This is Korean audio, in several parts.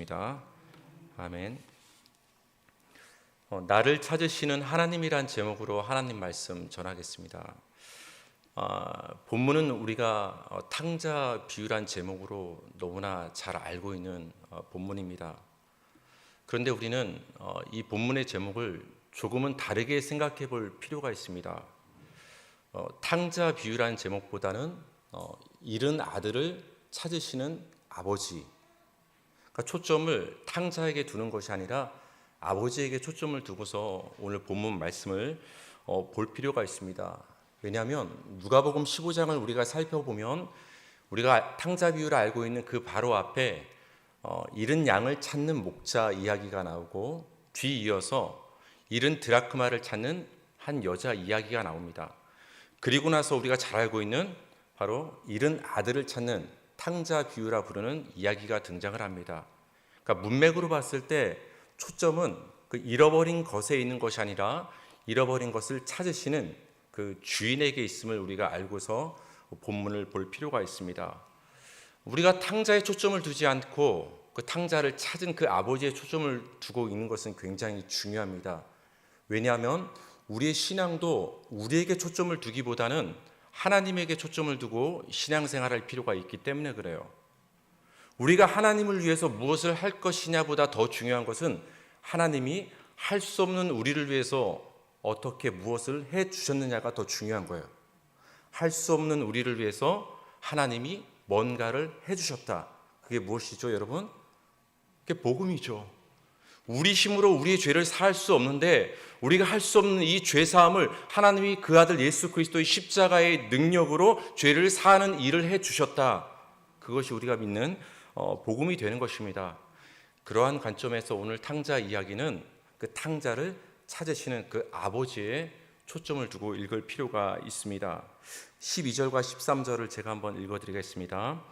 기도하겠습니다. 아멘. 나를 찾으시는 하나님이란 제목으로 하나님 말씀 전하겠습니다. 본문은 우리가 탕자 비유란 제목으로 너무나 잘 알고 있는 본문입니다. 그런데 우리는 이 본문의 제목을 조금은 다르게 생각해 볼 필요가 있습니다. 탕자 비유란 제목보다는 잃은 아들을 찾으시는 아버지, 그러니까 초점을 탕자에게 두는 것이 아니라 아버지에게 초점을 두고서 오늘 본문 말씀을 볼 필요가 있습니다. 왜냐하면 누가복음 15장을 우리가 살펴보면 우리가 탕자 비유를 알고 있는 그 바로 앞에 잃은 양을 찾는 목자 이야기가 나오고 뒤이어서 잃은 드라크마를 찾는 한 여자 이야기가 나옵니다. 그리고 나서 우리가 잘 알고 있는 바로 잃은 아들을 찾는 탕자 비유라 부르는 이야기가 등장을 합니다. 그러니까 문맥으로 봤을 때 초점은 그 잃어버린 것에 있는 것이 아니라 잃어버린 것을 찾으시는 그 주인에게 있음을 우리가 알고서 본문을 볼 필요가 있습니다. 우리가 탕자에 초점을 두지 않고 그 탕자를 찾은 그 아버지의 초점을 두고 있는 것은 굉장히 중요합니다. 왜냐하면 우리의 신앙도 우리에게 초점을 두기보다는 하나님에게 초점을 두고 신앙생활할 필요가 있기 때문에 그래요. 우리가 하나님을 위해서 무엇을 할 것이냐보다 더 중요한 것은 하나님이 할 수 없는 우리를 위해서 어떻게 무엇을 해 주셨느냐가 더 중요한 거예요. 할 수 없는 우리를 위해서 하나님이 뭔가를 해 주셨다. 그게 무엇이죠, 여러분? 그게 복음이죠. 우리 힘으로 우리의 죄를 사할 수 없는데 우리가 할 수 없는 이 죄사함을 하나님이 그 아들 예수 그리스도의 십자가의 능력으로 죄를 사하는 일을 해 주셨다. 그것이 우리가 믿는 복음이 되는 것입니다. 그러한 관점에서 오늘 탕자 이야기는 그 탕자를 찾으시는 그 아버지의 초점을 두고 읽을 필요가 있습니다. 12절과 13절을 제가 한번 읽어드리겠습니다.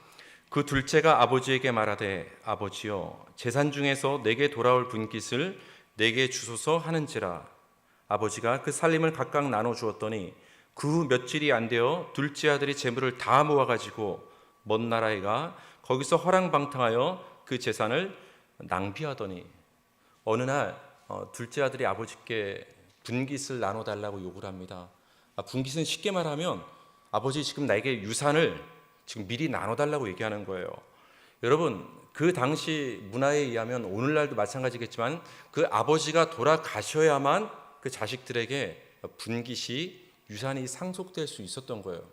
그 둘째가 아버지에게 말하되 아버지여 재산 중에서 내게 돌아올 분깃을 내게 주소서 하는지라. 아버지가 그 살림을 각각 나눠 주었더니 그 후 며칠이 안 되어 둘째 아들이 재물을 다 모아가지고 먼 나라에 가 거기서 허랑방탕하여 그 재산을 낭비하더니. 어느 날 둘째 아들이 아버지께 분깃을 나눠달라고 요구를 합니다. 분깃은 쉽게 말하면 아버지 지금 나에게 유산을 지금 미리 나눠달라고 얘기하는 거예요. 여러분, 그 당시 문화에 의하면 오늘날도 마찬가지겠지만 그 아버지가 돌아가셔야만 그 자식들에게 분깃이 유산이 상속될 수 있었던 거예요.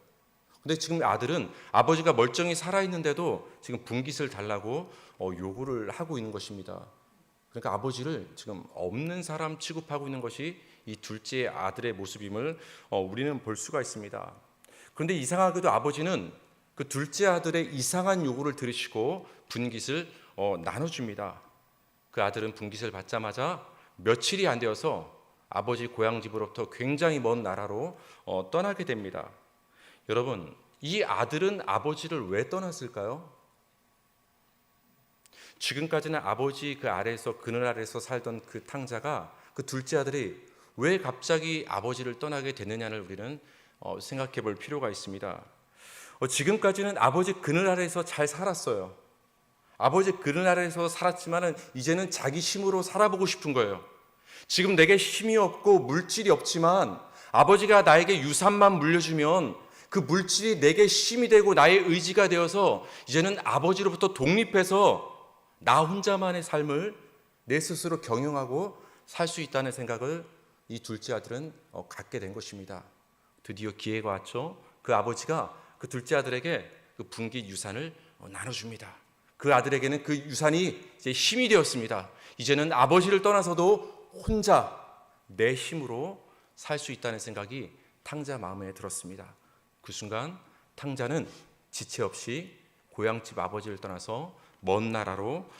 근데 지금 아들은 아버지가 멀쩡히 살아있는데도 지금 분깃을 달라고 요구를 하고 있는 것입니다. 그러니까 아버지를 지금 없는 사람 취급하고 있는 것이 이 둘째 아들의 모습임을 우리는 볼 수가 있습니다. 그런데 이상하게도 아버지는 그 둘째 아들의 이상한 요구를 들으시고 분깃을 나눠줍니다. 그 아들은 분깃을 받자마자 며칠이 안 되어서 아버지 고향집으로부터 굉장히 먼 나라로 떠나게 됩니다. 여러분, 이 아들은 아버지를 왜 떠났을까요? 지금까지는 아버지 그 아래에서 그늘 아래에서 살던 그 탕자가 그 둘째 아들이 왜 갑자기 아버지를 떠나게 됐느냐를 우리는 생각해 볼 필요가 있습니다. 지금까지는 아버지 그늘 아래에서 잘 살았어요. 아버지 그늘 아래에서 살았지만 이제는 자기 힘으로 살아보고 싶은 거예요. 지금 내게 힘이 없고 물질이 없지만 아버지가 나에게 유산만 물려주면 그 물질이 내게 힘이 되고 나의 의지가 되어서 이제는 아버지로부터 독립해서 나 혼자만의 삶을 내 스스로 경영하고 살 수 있다는 생각을 이 둘째 아들은 갖게 된 것입니다. 드디어 기회가 왔죠. 그 아버지가 그 둘째 아들에게 그 분깃 유산을 나눠줍니다. 그 아들에게는 그 유산이 이제 힘이 되었습니다. 이제는 아버지를 떠나서도 혼자 내 힘으로 살 수 있다는 생각이 탕자 마음에 들었습니다. 그 순간 탕자는 지체 없이 고향집 아버지를 떠나서 먼 나라로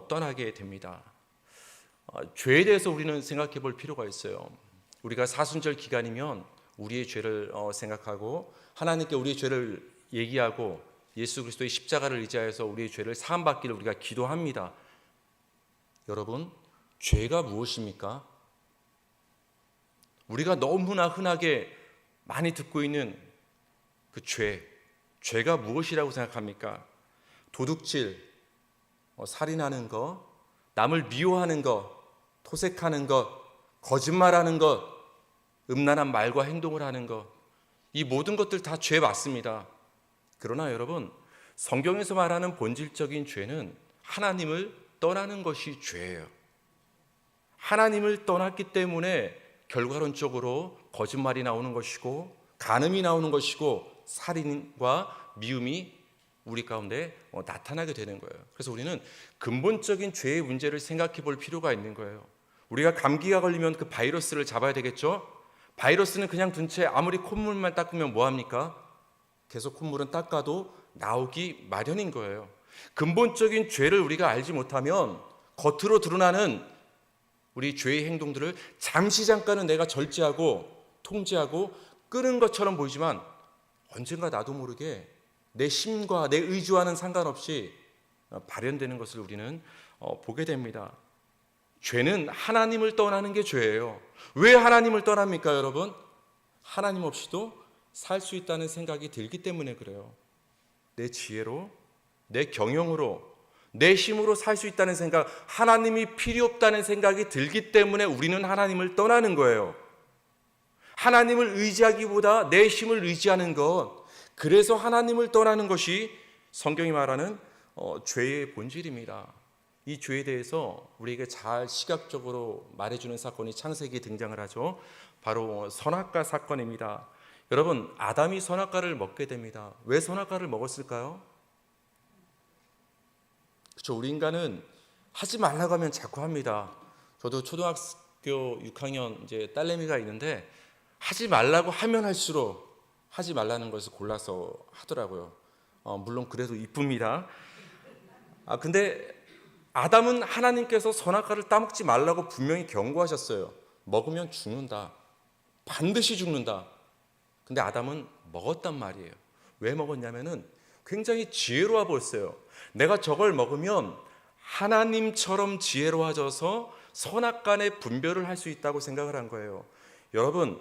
떠나게 됩니다. 죄에 대해서 우리는 생각해 볼 필요가 있어요. 우리가 사순절 기간이면 우리의 죄를 생각하고 하나님께 우리의 죄를 얘기하고 예수 그리스도의 십자가를 의지하여서 우리의 죄를 사함받기를 우리가 기도합니다. 여러분, 죄가 무엇입니까? 우리가 너무나 흔하게 많이 듣고 있는 그 죄가 무엇이라고 생각합니까? 도둑질, 살인하는 거, 남을 미워하는 것, 토색하는 것, 거짓말하는 것, 음란한 말과 행동을 하는 것, 이 모든 것들 다 죄 맞습니다. 그러나 여러분, 성경에서 말하는 본질적인 죄는 하나님을 떠나는 것이 죄예요. 하나님을 떠났기 때문에 결과론적으로 거짓말이 나오는 것이고, 간음이 나오는 것이고, 살인과 미움이 우리 가운데 나타나게 되는 거예요. 그래서 우리는 근본적인 죄의 문제를 생각해 볼 필요가 있는 거예요. 우리가 감기가 걸리면 그 바이러스를 잡아야 되겠죠? 바이러스는 그냥 둔 채 아무리 콧물만 닦으면 뭐합니까? 계속 콧물은 닦아도 나오기 마련인 거예요. 근본적인 죄를 우리가 알지 못하면 겉으로 드러나는 우리 죄의 행동들을 잠깐은 내가 절제하고 통제하고 끄는 것처럼 보이지만 언젠가 나도 모르게 내 심과 내 의지와는 상관없이 발현되는 것을 우리는 보게 됩니다. 죄는 하나님을 떠나는 게 죄예요. 왜 하나님을 떠납니까, 여러분? 하나님 없이도 살 수 있다는 생각이 들기 때문에 그래요. 내 지혜로, 내 경영으로, 내 힘으로 살 수 있다는 생각, 하나님이 필요 없다는 생각이 들기 때문에 우리는 하나님을 떠나는 거예요. 하나님을 의지하기보다 내 힘을 의지하는 것, 그래서 하나님을 떠나는 것이 성경이 말하는 죄의 본질입니다. 이 죄에 대해서 우리에게 잘 시각적으로 말해주는 사건이 창세기에 등장을 하죠. 바로 선악과 사건입니다. 여러분, 아담이 선악과를 먹게 됩니다. 왜 선악과를 먹었을까요? 그렇죠. 우리 인간은 하지 말라고 하면 자꾸 합니다. 저도 초등학교 6학년 이제 딸내미가 있는데 하지 말라고 하면 할수록 하지 말라는 것을 골라서 하더라고요. 물론 그래도 이쁩니다. 근데 아담은 하나님께서 선악과를 따먹지 말라고 분명히 경고하셨어요. 먹으면 죽는다. 반드시 죽는다. 근데 아담은 먹었단 말이에요. 왜 먹었냐면은 굉장히 지혜로워 보였어요. 내가 저걸 먹으면 하나님처럼 지혜로워져서 선악간의 분별을 할 수 있다고 생각을 한 거예요. 여러분,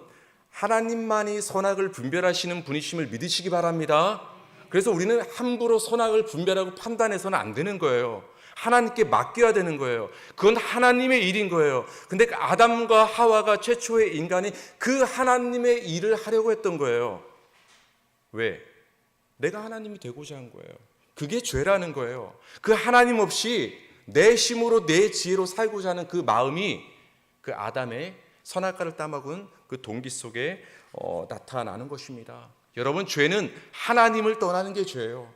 하나님만이 선악을 분별하시는 분이심을 믿으시기 바랍니다. 그래서 우리는 함부로 선악을 분별하고 판단해서는 안 되는 거예요. 하나님께 맡겨야 되는 거예요. 그건 하나님의 일인 거예요. 근데 아담과 하와가 최초의 인간이 그 하나님의 일을 하려고 했던 거예요. 왜? 내가 하나님이 되고자 한 거예요. 그게 죄라는 거예요. 그 하나님 없이 내 힘으로 내 지혜로 살고자 하는 그 마음이 그 아담의 선악과를 따먹은 그 동기 속에 나타나는 것입니다. 여러분, 죄는 하나님을 떠나는 게 죄예요.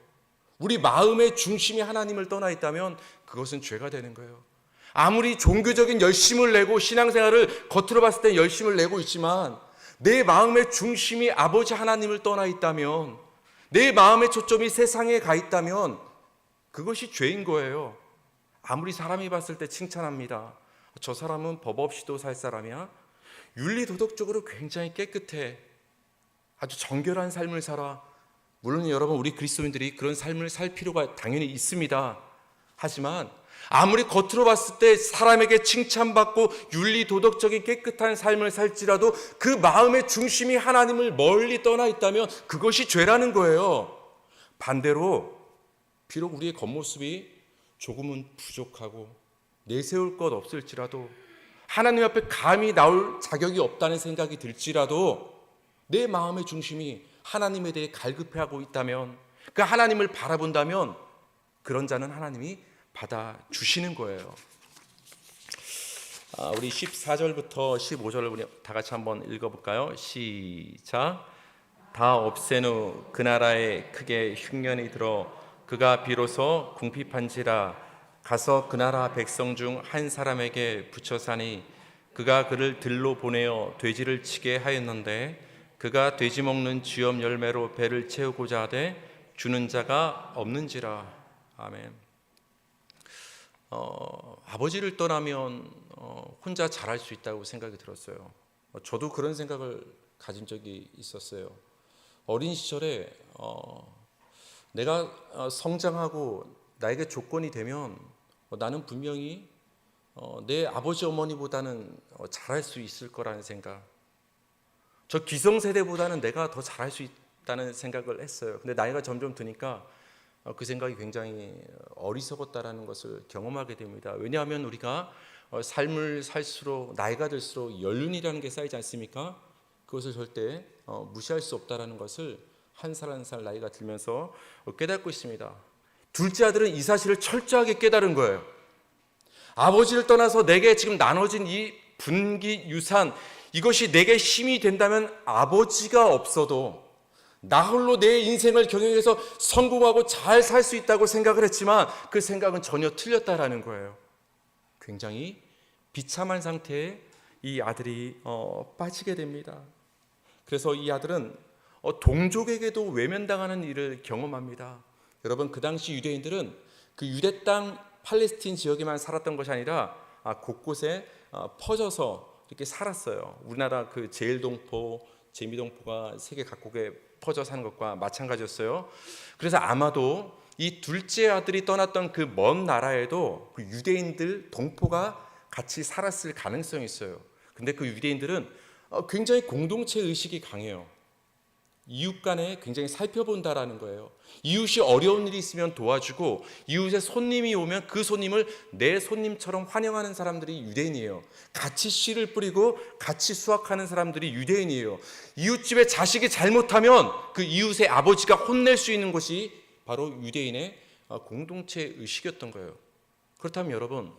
우리 마음의 중심이 하나님을 떠나 있다면 그것은 죄가 되는 거예요. 아무리 종교적인 열심을 내고 신앙생활을 겉으로 봤을 때 열심을 내고 있지만 내 마음의 중심이 아버지 하나님을 떠나 있다면, 내 마음의 초점이 세상에 가 있다면 그것이 죄인 거예요. 아무리 사람이 봤을 때 칭찬합니다. 저 사람은 법 없이도 살 사람이야. 윤리도덕적으로 굉장히 깨끗해. 아주 정결한 삶을 살아. 물론 여러분, 우리 그리스도인들이 그런 삶을 살 필요가 당연히 있습니다. 하지만 아무리 겉으로 봤을 때 사람에게 칭찬받고 윤리도덕적인 깨끗한 삶을 살지라도 그 마음의 중심이 하나님을 멀리 떠나 있다면 그것이 죄라는 거예요. 반대로 비록 우리의 겉모습이 조금은 부족하고 내세울 것 없을지라도, 하나님 앞에 감히 나올 자격이 없다는 생각이 들지라도 내 마음의 중심이 하나님에 대해 갈급해하고 있다면, 그 하나님을 바라본다면 그런 자는 하나님이 받아주시는 거예요. 우리 14절부터 15절을 우리 다 같이 한번 읽어볼까요? 시작. 다 없앤 후 그 나라에 크게 흉년이 들어 그가 비로소 궁핍한지라 가서 그 나라 백성 중 한 사람에게 붙여 사니 그가 그를 들로 보내어 돼지를 치게 하였는데 그가 돼지 먹는 쥐염 열매로 배를 채우고자 하되 주는 자가 없는지라. 아멘. 아버지를 떠나면 혼자 잘할 수 있다고 생각이 들었어요. 저도 그런 생각을 가진 적이 있었어요. 어린 시절에 내가 성장하고 나에게 조건이 되면 나는 분명히 내 아버지 어머니보다는 잘할 수 있을 거라는 생각, 저 기성세대보다는 내가 더 잘할 수 있다는 생각을 했어요. 근데 나이가 점점 드니까 그 생각이 굉장히 어리석었다라는 것을 경험하게 됩니다. 왜냐하면 우리가 삶을 살수록 나이가 들수록 연륜이라는 게 쌓이지 않습니까? 그것을 절대 무시할 수 없다라는 것을 한 살 한 살 나이가 들면서 깨닫고 있습니다. 둘째 아들은 이 사실을 철저하게 깨달은 거예요. 아버지를 떠나서 내게 지금 나눠진 이 분기 유산, 이것이 내게 힘이 된다면 아버지가 없어도 나 홀로 내 인생을 경영해서 성공하고 잘 살 수 있다고 생각을 했지만 그 생각은 전혀 틀렸다라는 거예요. 굉장히 비참한 상태에 이 아들이 빠지게 됩니다. 그래서 이 아들은 동족에게도 외면당하는 일을 경험합니다. 여러분, 그 당시 유대인들은 그 유대 땅 팔레스틴 지역에만 살았던 것이 아니라 곳곳에 퍼져서 이렇게 살았어요. 우리나라 그 제일동포, 제미동포가 세계 각국에 퍼져 사는 것과 마찬가지였어요. 그래서 아마도 이 둘째 아들이 떠났던 그 먼 나라에도 그 유대인들 동포가 같이 살았을 가능성이 있어요. 근데 그 유대인들은 굉장히 공동체 의식이 강해요. 이웃 간에 굉장히 살펴본다라는 거예요. 이웃이 어려운 일이 있으면 도와주고, 이웃에 손님이 오면 그 손님을 내 손님처럼 환영하는 사람들이 유대인이에요. 같이 씨를 뿌리고 같이 수확하는 사람들이 유대인이에요. 이웃집에 자식이 잘못하면 그 이웃의 아버지가 혼낼 수 있는 것이 바로 유대인의 공동체 의식이었던 거예요. 그렇다면 여러분,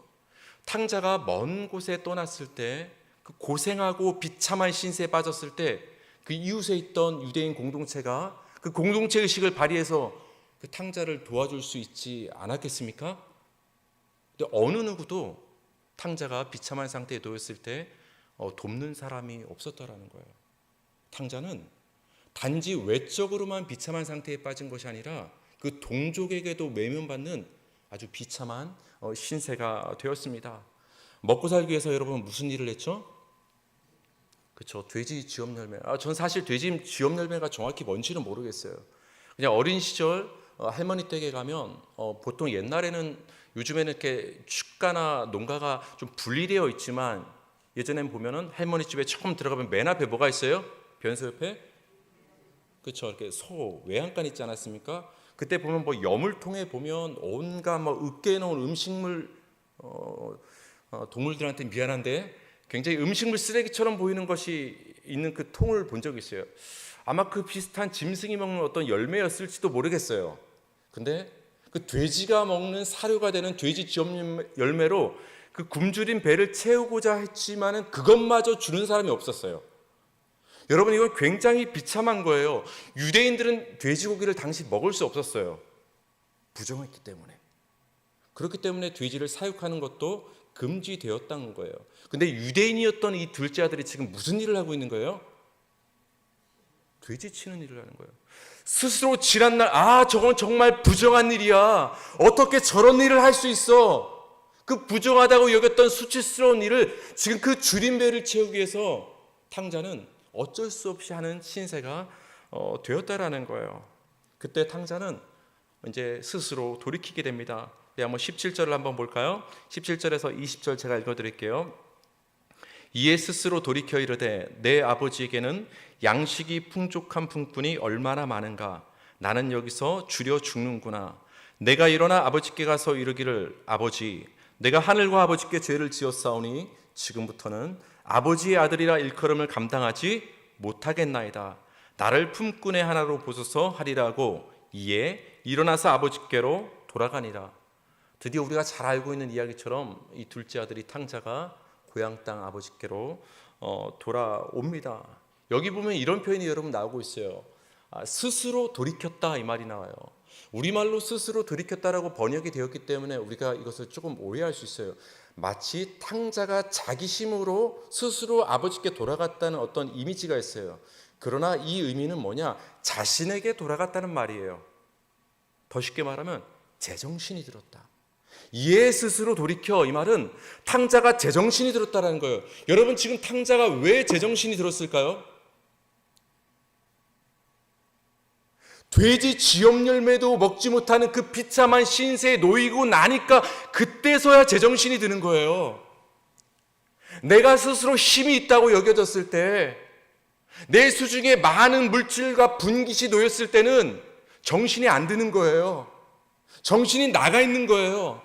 탕자가 먼 곳에 떠났을 때, 그 고생하고 비참한 신세에 빠졌을 때 그 이웃에 있던 유대인 공동체가 그 공동체 의식을 발휘해서 그 탕자를 도와줄 수 있지 않았겠습니까? 근데 어느 누구도 탕자가 비참한 상태에 놓였을 때 돕는 사람이 없었다라는 거예요. 탕자는 단지 외적으로만 비참한 상태에 빠진 것이 아니라 그 동족에게도 외면받는 아주 비참한 신세가 되었습니다. 먹고 살기 위해서 여러분 무슨 일을 했죠? 그렇죠. 돼지 쥐염 열매. 전 사실 돼지 쥐염 열매가 정확히 뭔지는 모르겠어요. 그냥 어린 시절 할머니 댁에 가면 보통 옛날에는, 요즘에는 이렇게 축가나 농가가 좀 분리되어 있지만 예전엔 보면은 할머니 집에 처음 들어가면 맨 앞에 뭐가 있어요? 변소 옆에? 그렇죠. 이렇게 소 외양간 있지 않았습니까? 그때 보면 뭐 여물통에 보면 온갖 뭐 으깨 놓은 음식물, 동물들한테 미안한데 굉장히 음식물 쓰레기처럼 보이는 것이 있는 그 통을 본 적이 있어요. 아마 그 비슷한 짐승이 먹는 어떤 열매였을지도 모르겠어요. 근데 그 돼지가 먹는 사료가 되는 돼지 쥐염 열매로 그 굶주린 배를 채우고자 했지만은 그것마저 주는 사람이 없었어요. 여러분, 이건 굉장히 비참한 거예요. 유대인들은 돼지고기를 당시 먹을 수 없었어요. 부정했기 때문에. 그렇기 때문에 돼지를 사육하는 것도 금지되었다는 거예요. 근데 유대인이었던 이 둘째 아들이 지금 무슨 일을 하고 있는 거예요? 돼지 치는 일을 하는 거예요. 스스로 지난 날, 저건 정말 부정한 일이야. 어떻게 저런 일을 할 수 있어? 그 부정하다고 여겼던 수치스러운 일을 지금 그 줄인 배를 채우기 위해서 탕자는 어쩔 수 없이 하는 신세가 되었다라는 거예요. 그때 탕자는 이제 스스로 돌이키게 됩니다. 한번 17절을 한번 볼까요? 17절에서 20절 제가 읽어드릴게요. 이에 스스로 돌이켜 이르되 내 아버지에게는 양식이 풍족한 품꾼이 얼마나 많은가. 나는 여기서 줄여 죽는구나. 내가 일어나 아버지께 가서 이르기를 아버지, 내가 하늘과 아버지께 죄를 지었사오니 지금부터는 아버지의 아들이라 일컬음을 감당하지 못하겠나이다. 나를 품꾼의 하나로 보소서 하리라고 이에 일어나서 아버지께로 돌아가니라. 드디어 우리가 잘 알고 있는 이야기처럼 이 둘째 아들이 탕자가 고향 땅 아버지께로 돌아옵니다. 여기 보면 이런 표현이 여러분 나오고 있어요. 스스로 돌이켰다, 이 말이 나와요. 우리말로 스스로 돌이켰다라고 번역이 되었기 때문에 우리가 이것을 조금 오해할 수 있어요. 마치 탕자가 자기 힘으로 스스로 아버지께 돌아갔다는 어떤 이미지가 있어요. 그러나 이 의미는 뭐냐? 자신에게 돌아갔다는 말이에요. 더 쉽게 말하면 제정신이 들었다. 이에 스스로 돌이켜, 이 말은 탕자가 제정신이 들었다는 거예요. 여러분, 지금 탕자가 왜 제정신이 들었을까요? 돼지 쥐염 열매도 먹지 못하는 그 비참한 신세에 놓이고 나니까 그때서야 제정신이 드는 거예요. 내가 스스로 힘이 있다고 여겨졌을 때, 내 수중에 많은 물질과 분깃이 놓였을 때는 정신이 안 드는 거예요. 정신이 나가 있는 거예요.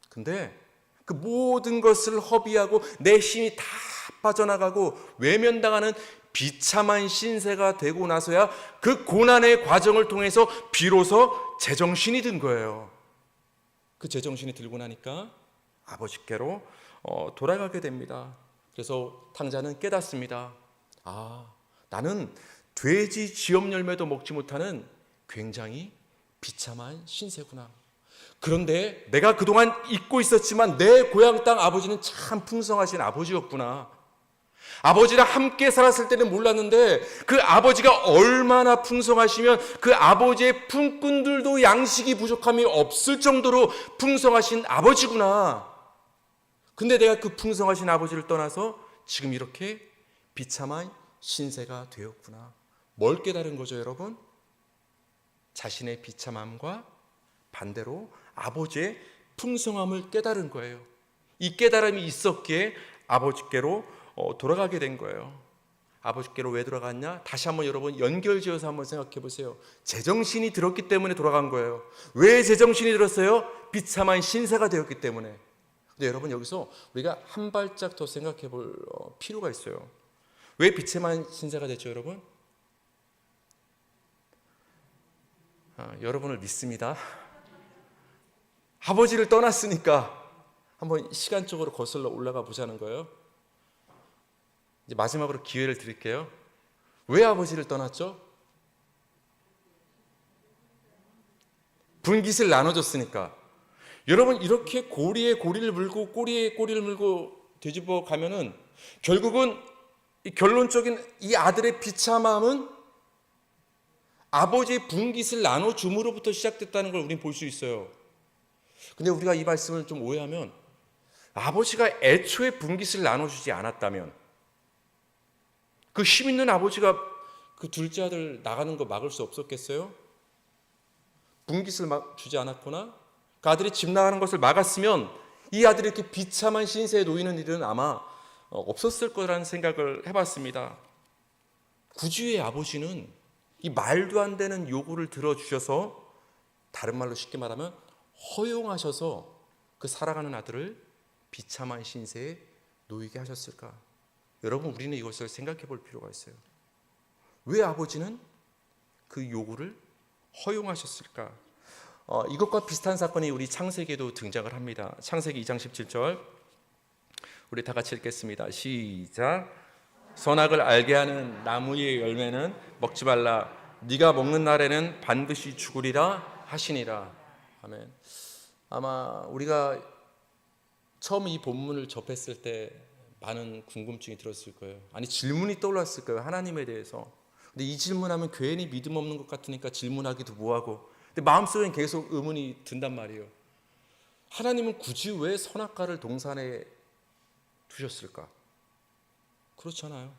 근데 그 모든 것을 허비하고 내 힘이 다 빠져나가고 외면당하는 비참한 신세가 되고 나서야 그 고난의 과정을 통해서 비로소 제정신이 든 거예요. 그 제정신이 들고 나니까 아버지께로 돌아가게 됩니다. 그래서 탕자는 깨닫습니다. 나는 돼지 지엽 열매도 먹지 못하는 굉장히 비참한 신세구나. 그런데 내가 그동안 잊고 있었지만 내 고향 땅 아버지는 참 풍성하신 아버지였구나. 아버지랑 함께 살았을 때는 몰랐는데 그 아버지가 얼마나 풍성하시면 그 아버지의 품꾼들도 양식이 부족함이 없을 정도로 풍성하신 아버지구나. 근데 내가 그 풍성하신 아버지를 떠나서 지금 이렇게 비참한 신세가 되었구나. 뭘 깨달은 거죠, 여러분? 자신의 비참함과 반대로 아버지의 풍성함을 깨달은 거예요. 이 깨달음이 있었기에 아버지께로 돌아가게 된 거예요. 아버지께로 왜 돌아갔냐? 다시 한번 여러분 연결지어서 한번 생각해 보세요. 제정신이 들었기 때문에 돌아간 거예요. 왜 제정신이 들었어요? 비참한 신세가 되었기 때문에. 근데 여러분 여기서 우리가 한 발짝 더 생각해 볼 필요가 있어요. 왜 비참한 신세가 됐죠, 여러분? 여러분을 믿습니다. 아버지를 떠났으니까 한번 시간적으로 거슬러 올라가 보자는 거예요. 이제 마지막으로 기회를 드릴게요. 왜 아버지를 떠났죠? 분깃을 나눠줬으니까. 여러분 이렇게 고리에 고리를 물고 꼬리에 꼬리를 물고 뒤집어 가면은 결국은 이 결론적인 이 아들의 비참함은 아버지의 분깃을 나눠줌으로부터 시작됐다는 걸 우리는 볼 수 있어요. 근데 우리가 이 말씀을 좀 오해하면 아버지가 애초에 분깃을 나눠주지 않았다면 그 힘 있는 아버지가 그 둘째 아들 나가는 거 막을 수 없었겠어요? 분깃을 주지 않았거나 그 아들이 집 나가는 것을 막았으면 이 아들이 이렇게 비참한 신세에 놓이는 일은 아마 없었을 거라는 생각을 해봤습니다. 구주의 아버지는 이 말도 안 되는 요구를 들어주셔서 다른 말로 쉽게 말하면 허용하셔서 그 살아가는 아들을 비참한 신세에 놓이게 하셨을까? 여러분 우리는 이것을 생각해 볼 필요가 있어요. 왜 아버지는 그 요구를 허용하셨을까? 이것과 비슷한 사건이 우리 창세기에도 등장을 합니다. 창세기 2장 17절 우리 다 같이 읽겠습니다. 시작. 선악을 알게 하는 나무의 열매는 먹지 말라. 네가 먹는 날에는 반드시 죽으리라 하시니라. 아멘. 아마 우리가 처음 이 본문을 접했을 때 많은 궁금증이 들었을 거예요. 아니 질문이 떠올랐을 거예요. 하나님에 대해서. 근데 이 질문하면 괜히 믿음 없는 것 같으니까 질문하기도 뭐하고. 근데 마음속엔 계속 의문이 든단 말이에요. 하나님은 굳이 왜 선악과를 동산에 두셨을까? 그렇잖아요.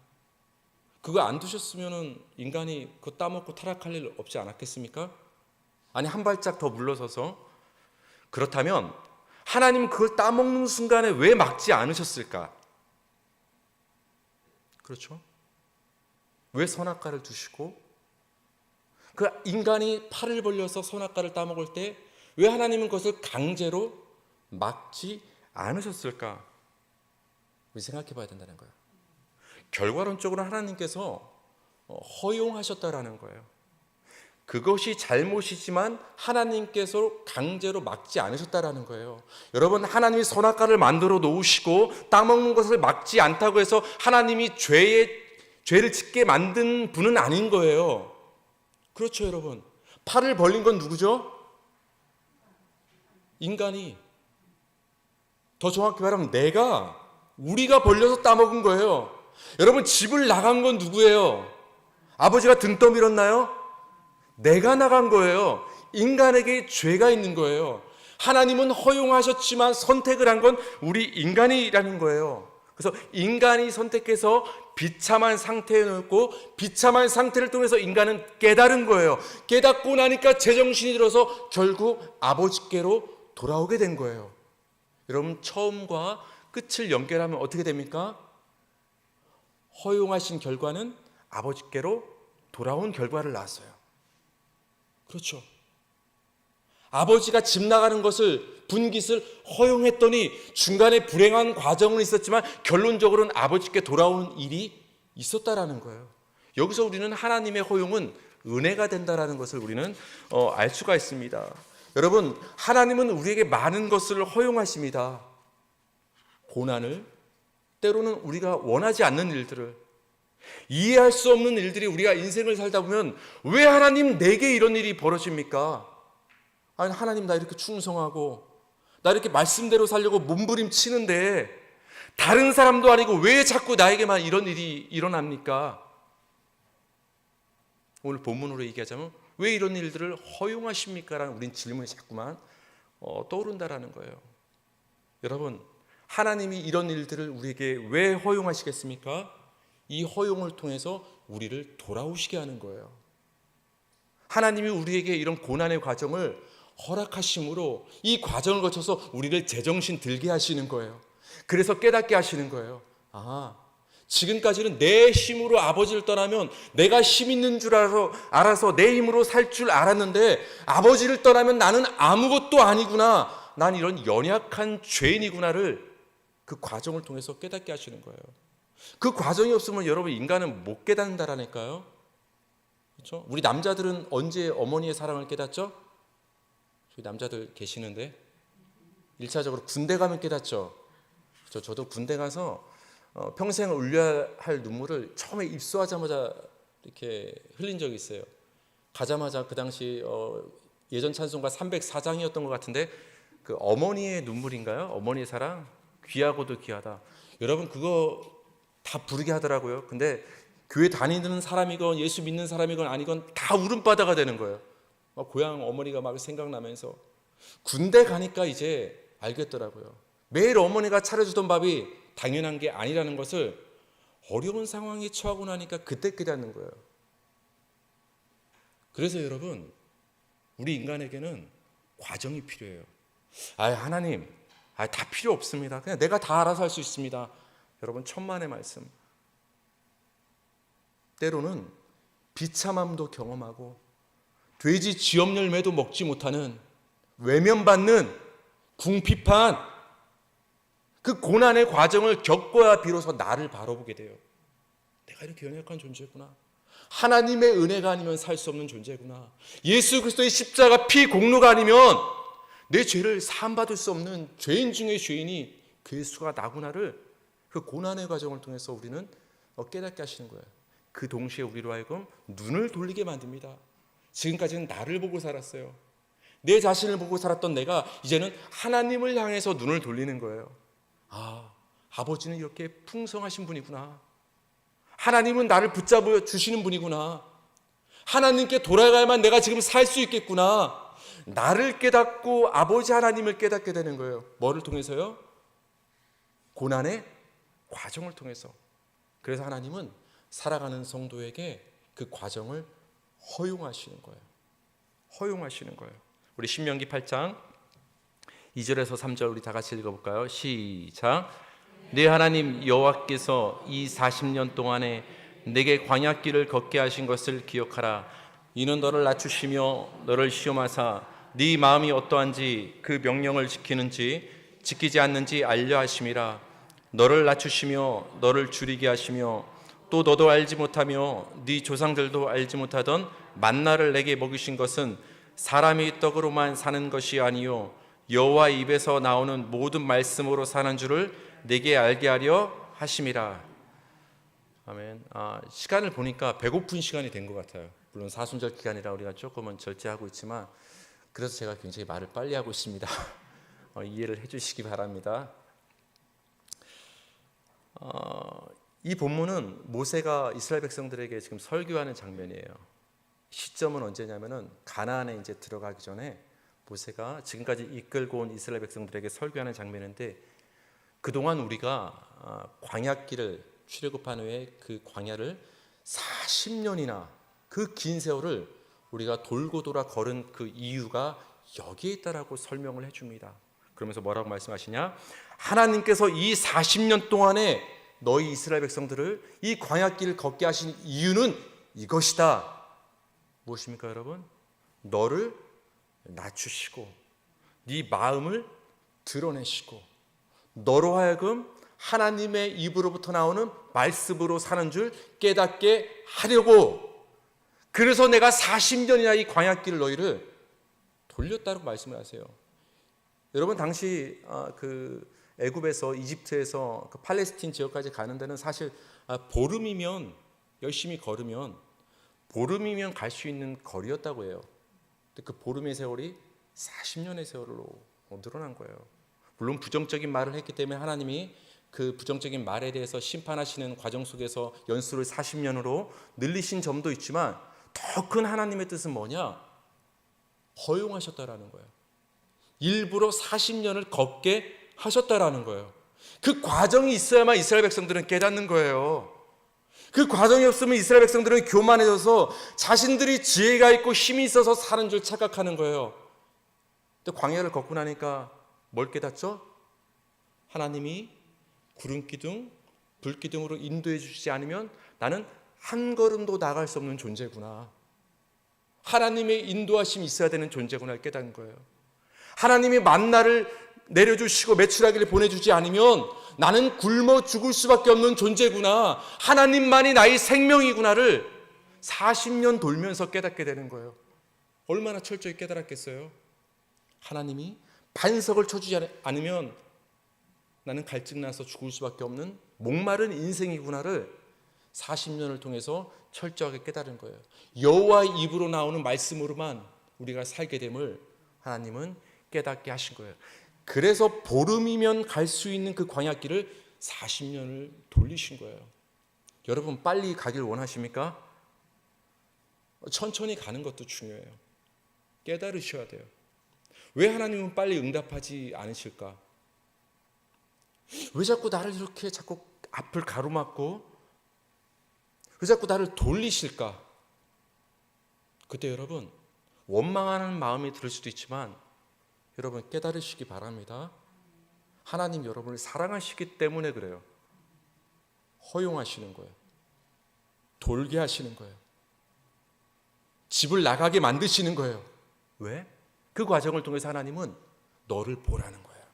그거 안 두셨으면 인간이 그거 따먹고 타락할 일 없지 않았겠습니까? 아니 한 발짝 더 물러서서 그렇다면 하나님은 그걸 따먹는 순간에 왜 막지 않으셨을까? 그렇죠? 왜 선악과를 두시고 그 인간이 팔을 벌려서 선악과를 따먹을 때 왜 하나님은 그것을 강제로 막지 않으셨을까? 우리 생각해 봐야 된다는 거예요. 결과론적으로 하나님께서 허용하셨다라는 거예요. 그것이 잘못이지만 하나님께서 강제로 막지 않으셨다라는 거예요. 여러분 하나님이 선악과를 만들어 놓으시고 따먹는 것을 막지 않다고 해서 하나님이 죄를 짓게 만든 분은 아닌 거예요. 그렇죠 여러분. 팔을 벌린 건 누구죠? 인간이. 더 정확히 말하면 우리가 벌려서 따먹은 거예요. 여러분 집을 나간 건 누구예요? 아버지가 등 떠밀었나요? 내가 나간 거예요. 인간에게 죄가 있는 거예요. 하나님은 허용하셨지만 선택을 한 건 우리 인간이라는 거예요. 그래서 인간이 선택해서 비참한 상태에 놓고 비참한 상태를 통해서 인간은 깨달은 거예요. 깨닫고 나니까 제정신이 들어서 결국 아버지께로 돌아오게 된 거예요. 여러분 처음과 끝을 연결하면 어떻게 됩니까? 허용하신 결과는 아버지께로 돌아온 결과를 낳았어요. 그렇죠. 아버지가 집 나가는 것을 분깃을 허용했더니 중간에 불행한 과정은 있었지만 결론적으로는 아버지께 돌아오는 일이 있었다라는 거예요. 여기서 우리는 하나님의 허용은 은혜가 된다라는 것을 우리는 알 수가 있습니다. 여러분, 하나님은 우리에게 많은 것을 허용하십니다. 고난을, 때로는 우리가 원하지 않는 일들을, 이해할 수 없는 일들이 우리가 인생을 살다 보면 왜 하나님 내게 이런 일이 벌어집니까? 아니, 하나님 나 이렇게 충성하고 나 이렇게 말씀대로 살려고 몸부림치는데 다른 사람도 아니고 왜 자꾸 나에게만 이런 일이 일어납니까? 오늘 본문으로 얘기하자면 왜 이런 일들을 허용하십니까? 라는 우린 질문이 자꾸만 떠오른다라는 거예요. 여러분, 하나님이 이런 일들을 우리에게 왜 허용하시겠습니까? 이 허용을 통해서 우리를 돌아오시게 하는 거예요. 하나님이 우리에게 이런 고난의 과정을 허락하심으로 이 과정을 거쳐서 우리를 제정신 들게 하시는 거예요. 그래서 깨닫게 하시는 거예요. 지금까지는 내 힘으로 아버지를 떠나면 내가 힘 있는 줄 알아서 내 힘으로 살 줄 알았는데 아버지를 떠나면 나는 아무것도 아니구나. 난 이런 연약한 죄인이구나를 그 과정을 통해서 깨닫게 하시는 거예요. 그 과정이 없으면 여러분 인간은 못 깨닫는다라니까요. 그렇죠? 우리 남자들은 언제 어머니의 사랑을 깨닫죠? 저희 남자들 계시는데 1차적으로 군대 가면 깨닫죠. 그렇죠? 저도 군대 가서 평생을 울려야 할 눈물을 처음에 입소하자마자 이렇게 흘린 적이 있어요. 가자마자 그 당시 예전 찬송가 304장이었던 것 같은데 그 어머니의 눈물인가요? 어머니의 사랑? 귀하고도 귀하다. 여러분 그거 다 부르게 하더라고요. 근데 교회 다니는 사람이건 예수 믿는 사람이건 아니건 다 울음바다가 되는 거예요. 고향 어머니가 막 생각나면서 군대 가니까 이제 알겠더라고요. 매일 어머니가 차려주던 밥이 당연한 게 아니라는 것을 어려운 상황에 처하고 나니까 그때 깨닫는 거예요. 그래서 여러분 우리 인간에게는 과정이 필요해요. 하나님 다 필요 없습니다. 그냥 내가 다 알아서 할 수 있습니다. 여러분 천만의 말씀. 때로는 비참함도 경험하고 돼지 쥐염 열매도 먹지 못하는 외면받는 궁핍한 그 고난의 과정을 겪어야 비로소 나를 바라보게 돼요. 내가 이렇게 연약한 존재구나. 하나님의 은혜가 아니면 살 수 없는 존재구나. 예수 그리스도의 십자가 피 공로가 아니면 내 죄를 사함받을 수 없는 죄인 중의 죄인이 그 예수가 나구나를 그 고난의 과정을 통해서 우리는 깨닫게 하시는 거예요. 그 동시에 우리로 하여금 눈을 돌리게 만듭니다. 지금까지는 나를 보고 살았어요. 내 자신을 보고 살았던 내가 이제는 하나님을 향해서 눈을 돌리는 거예요. 아버지는 이렇게 풍성하신 분이구나. 하나님은 나를 붙잡아 주시는 분이구나. 하나님께 돌아가야만 내가 지금 살 수 있겠구나. 나를 깨닫고 아버지 하나님을 깨닫게 되는 거예요. 뭐를 통해서요? 고난의 과정을 통해서. 그래서 하나님은 살아가는 성도에게 그 과정을 허용하시는 거예요. 허용하시는 거예요. 우리 신명기 8장 2절에서 3절 우리 다 같이 읽어볼까요? 시작. 네 하나님 여호와께서 이 40년 동안에 내게 광야길을 걷게 하신 것을 기억하라. 이는 너를 낮추시며 너를 시험하사 네 마음이 어떠한지 그 명령을 지키는지 지키지 않는지 알려 하심이라. 너를 낮추시며 너를 줄이게 하시며 또 너도 알지 못하며 네 조상들도 알지 못하던 만나를 내게 먹이신 것은 사람이 떡으로만 사는 것이 아니요 여호와 입에서 나오는 모든 말씀으로 사는 줄을 내게 알게 하려 하심이라. 아멘. 시간을 보니까 배고픈 시간이 된 것 같아요. 물론 사순절 기간이라 우리가 조금은 절제하고 있지만 그래서 제가 굉장히 말을 빨리 하고 있습니다. 이해를 해주시기 바랍니다. 이 본문은 모세가 이스라엘 백성들에게 지금 설교하는 장면이에요. 시점은 언제냐면은 가나안에 이제 들어가기 전에 모세가 지금까지 이끌고 온 이스라엘 백성들에게 설교하는 장면인데 그동안 우리가 광야길을 출애굽한 후에 그 광야를 40년이나 그 긴 세월을 우리가 돌고 돌아 걸은 그 이유가 여기에 있다라고 설명을 해줍니다. 그러면서 뭐라고 말씀하시냐? 하나님께서 이 40년 동안에 너희 이스라엘 백성들을 이 광야길을 걷게 하신 이유는 이것이다. 무엇입니까 여러분? 너를 낮추시고 네 마음을 드러내시고 너로 하여금 하나님의 입으로부터 나오는 말씀으로 사는 줄 깨닫게 하려고, 그래서 내가 40년이나 이 광야길을 너희를 돌렸다고 말씀을 하세요. 여러분, 당시 그 애굽에서, 이집트에서 그 팔레스틴 지역까지 가는 데는 사실 보름이면, 열심히 걸으면 보름이면 갈 수 있는 거리였다고 해요. 근데 그 보름의 세월이 40년의 세월로 늘어난 거예요. 물론 부정적인 말을 했기 때문에 하나님이 그 부정적인 말에 대해서 심판하시는 과정 속에서 연수를 40년으로 늘리신 점도 있지만, 더 큰 하나님의 뜻은 뭐냐? 허용하셨다라는 거예요. 일부러 40년을 걷게 하셨다라는 거예요. 그 과정이 있어야만 이스라엘 백성들은 깨닫는 거예요. 그 과정이 없으면 이스라엘 백성들은 교만해져서 자신들이 지혜가 있고 힘이 있어서 사는 줄 착각하는 거예요. 근데 광야를 걷고 나니까 뭘 깨닫죠? 하나님이 구름기둥, 불기둥으로 인도해 주시지 않으면 나는 한 걸음도 나갈 수 없는 존재구나. 하나님의 인도하심이 있어야 되는 존재구나를 깨닫는 거예요. 하나님이 만나를 내려주시고 메추라기를 보내주지 않으면 나는 굶어 죽을 수밖에 없는 존재구나, 하나님만이 나의 생명이구나를 40년 돌면서 깨닫게 되는 거예요. 얼마나 철저히 깨달았겠어요? 하나님이 반석을 쳐주지 않으면 나는 갈증나서 죽을 수밖에 없는 목마른 인생이구나를 40년을 통해서 철저하게 깨달은 거예요. 여호와의 입으로 나오는 말씀으로만 우리가 살게 됨을 하나님은 깨닫게 하신 거예요. 그래서 보름이면 갈 수 있는 그 광야길을 40년을 돌리신 거예요. 여러분, 빨리 가길 원하십니까? 천천히 가는 것도 중요해요. 깨달으셔야 돼요. 왜 하나님은 빨리 응답하지 않으실까? 왜 자꾸 나를 이렇게 자꾸 앞을 가로막고 왜 자꾸 나를 돌리실까? 그때 여러분, 원망하는 마음이 들 수도 있지만 여러분 깨달으시기 바랍니다. 하나님 여러분을 사랑하시기 때문에 그래요. 허용하시는 거예요. 돌게 하시는 거예요. 집을 나가게 만드시는 거예요. 왜? 그 과정을 통해서 하나님은 너를 보라는 거예요.